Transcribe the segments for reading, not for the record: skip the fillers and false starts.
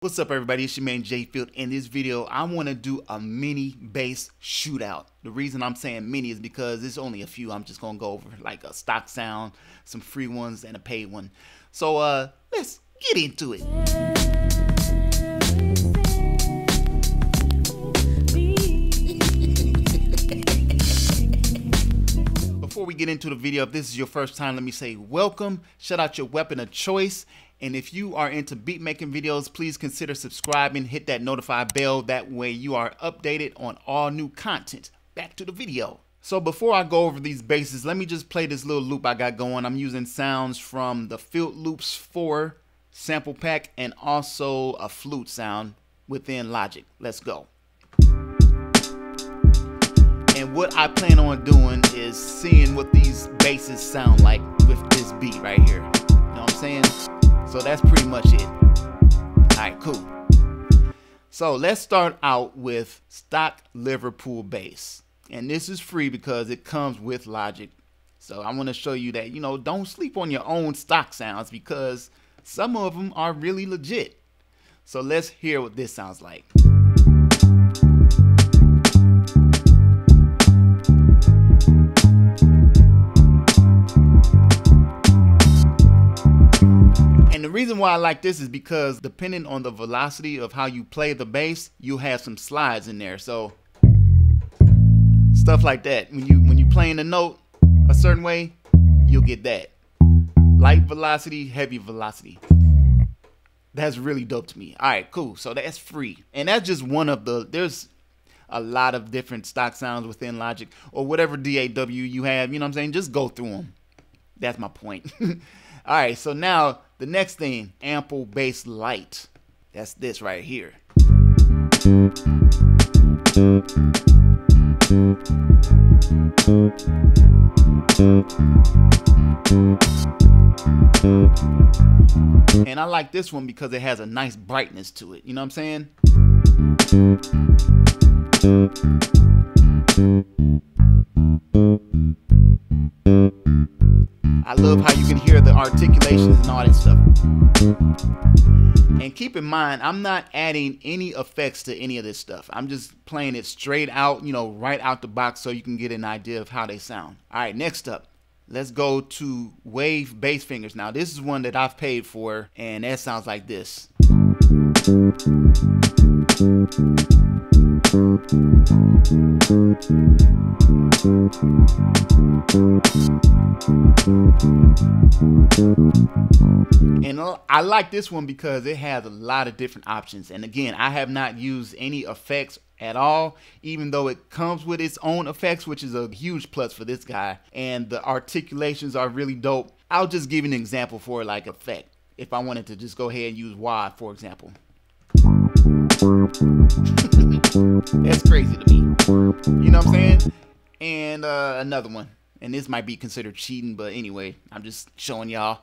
What's up, everybody? It's your man JFilt. In this video, I want to do a mini bass shootout. The reason I'm saying mini is because there's only a few. I'm just going to go over like a stock sound, some free ones, and a paid one. So let's get into it. Before we get into the video, if this is your first time, let me say welcome. Shout out your weapon of choice. And if you are into beat making videos, please consider subscribing, hit that notify bell. That way you are updated on all new content. Back to the video. So before I go over these basses, let me just play this little loop I got going. I'm using sounds from the Filt Loops 4 sample pack and also a flute sound within Logic. Let's go. And what I plan on doing is seeing what these basses sound like with this beat right here. You know what I'm saying? So that's pretty much it. Alright, cool. So let's start out with stock Liverpool bass. And this is free because it comes with Logic. So I want to show you that, you know, don't sleep on your own stock sounds because some of them are really legit. So let's hear what this sounds like. The reason why I like this is because depending on the velocity of how you play the bass, you have some slides in there. So stuff like that. When you playing a note a certain way, you'll get that. Light velocity, heavy velocity. That's really dope to me. All right, cool. So that's free. And that's just one of there's a lot of different stock sounds within Logic or whatever DAW you have, you know what I'm saying? Just go through them. That's my point. All right, so now the next thing, ample bass lite. That's this right here. And I like this one because it has a nice brightness to it. You know what I'm saying? I love how you can hear the articulations and all that stuff. And keep in mind, I'm not adding any effects to any of this stuff. I'm just playing it straight out, you know, right out the box so you can get an idea of how they sound. All right, next up, let's go to wave bass fingers. Now, this is one that I've paid for, and that sounds like this. And I like this one because it has a lot of different options. And again, I have not used any effects at all, even though it comes with its own effects, which is a huge plus for this guy. And the articulations are really dope. I'll just give you an example for like effect. If I wanted to just go ahead and use wah, for example. That's crazy to me. You know what I'm saying? And another one. And this might be considered cheating, but anyway, I'm just showing y'all.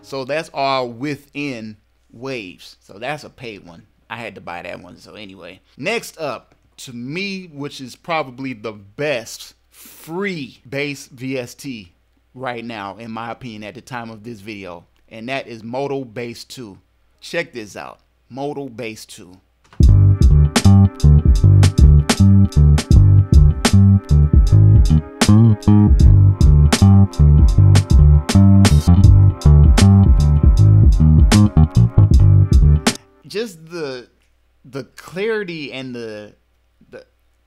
So that's all within waves. So that's a paid one. I had to buy that one. So anyway, next up, to me, which is probably the best free bass VST right now, in my opinion, at the time of this video, and that is Modo Bass 2. Check this out. Modo Bass 2. Just the clarity and the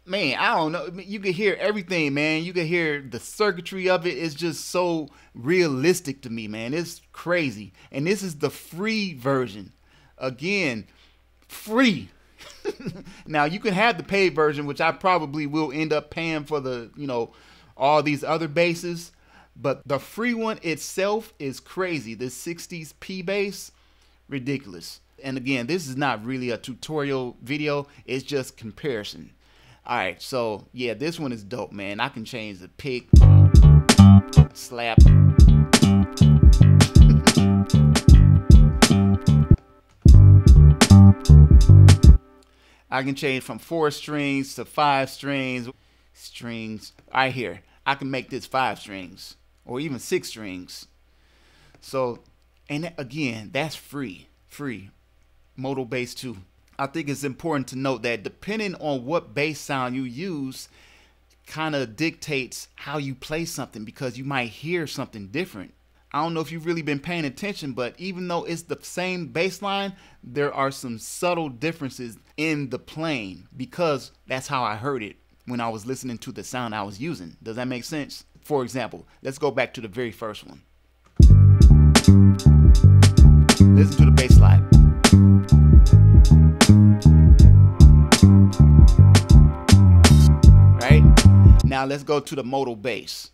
man, I don't know. You can hear everything, man. You can hear the circuitry of it. It's just so realistic to me, man. It's crazy. And this is the free version. Again, free. Now, you can have the paid version, which I probably will end up paying for the, you know, all these other basses. But the free one itself is crazy. The 60s P bass, ridiculous. And again, this is not really a tutorial video. It's just comparison. All right, so yeah, this one is dope, man. I can change the pick, slap. I can change from 4 strings to 5 strings. Right here, I can make this 5 strings or even 6 strings. So, and again, that's free modo bass too. I think it's important to note that depending on what bass sound you use kind of dictates how you play something, because you might hear something different. I don't know if you've really been paying attention, but even though it's the same bass line, there are some subtle differences in the playing, because that's how I heard it when I was listening to the sound I was using. Does that make sense? For example, let's go back to the very first one. Listen to the bass line. Right? Now let's go to the modo bass.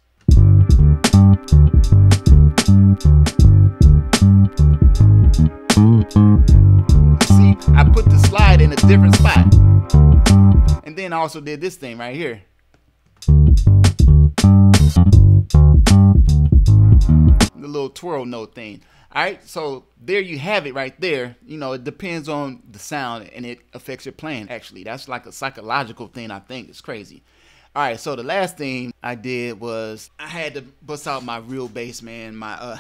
See, I put the slide in a different spot. And then I also did this thing right here. The little twirl note thing. Alright, so there you have it right there. You know, it depends on the sound and it affects your playing, actually. That's like a psychological thing, I think. It's crazy. Alright, so the last thing I did was I had to bust out my real bass, man. My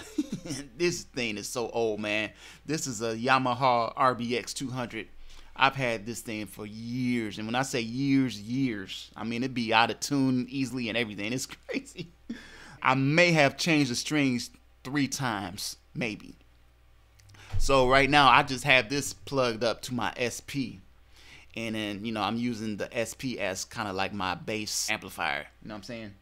this thing is so old, man. This is a Yamaha RBX 200. I've had this thing for years, and when I say years, I mean it'd be out of tune easily and everything. It's crazy. I may have changed the strings 3 times, maybe. So right now I just have this plugged up to my SP, and then, you know, I'm using the SP as kind of like my bass amplifier. You know what I'm saying?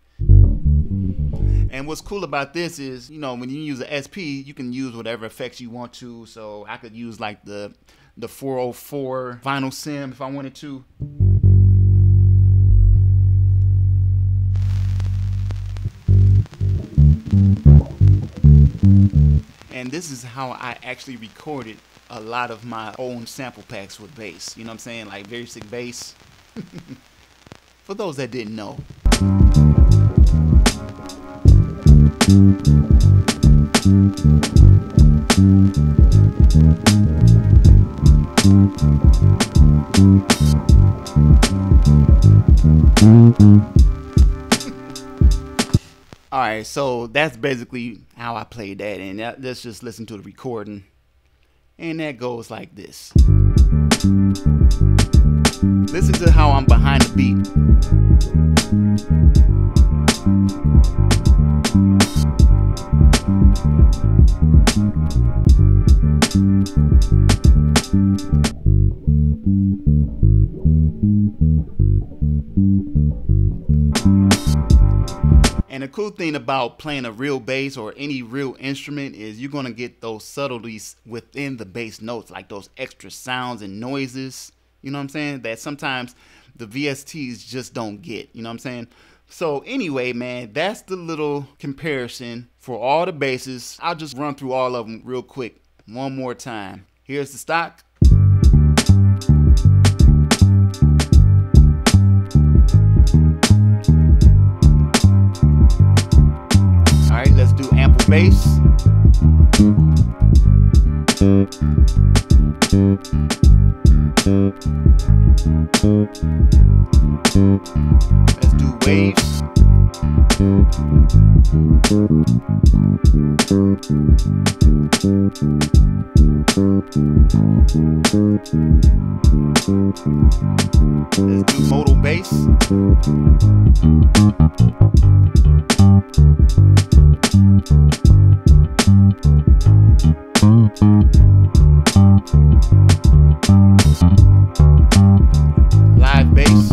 And what's cool about this is, you know, when you use the SP, you can use whatever effects you want to. So I could use like the 404 vinyl sim if I wanted to. And this is how I actually recorded a lot of my own sample packs with bass. You know what I'm saying? Like Verysickbeats. For those that didn't know. Alright, so that's basically how I played that, and let's just listen to the recording. And that goes like this. Listen to how I'm behind the beat. And the cool thing about playing a real bass or any real instrument is you're going to get those subtleties within the bass notes, like those extra sounds and noises, you know what I'm saying, that sometimes the VSTs just don't get, you know what I'm saying? So anyway, man, that's the little comparison for all the basses. I'll just run through all of them real quick one more time. Here's the stock. Alright, let's do ample bass. Let's do waves. Let's do modo bass. Live bass.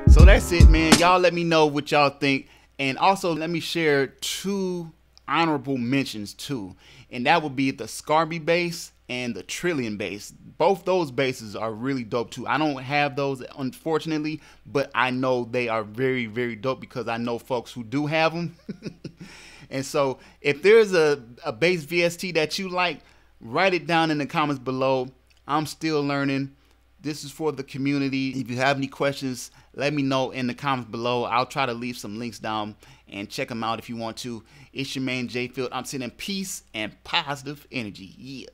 So that's it, man. Y'all let me know what y'all think. And also let me share 2 honorable mentions too. And that would be the Scarby bass and the Trillion bass. Both those basses are really dope too. I don't have those, unfortunately, but I know they are very, very dope because I know folks who do have them. And so if there's a bass VST that you like, write it down in the comments below. I'm still learning. This is for the community. If you have any questions, let me know in the comments below. I'll try to leave some links down and check them out if you want to. It's your man JFilt. I'm sending peace and positive energy. Yeah.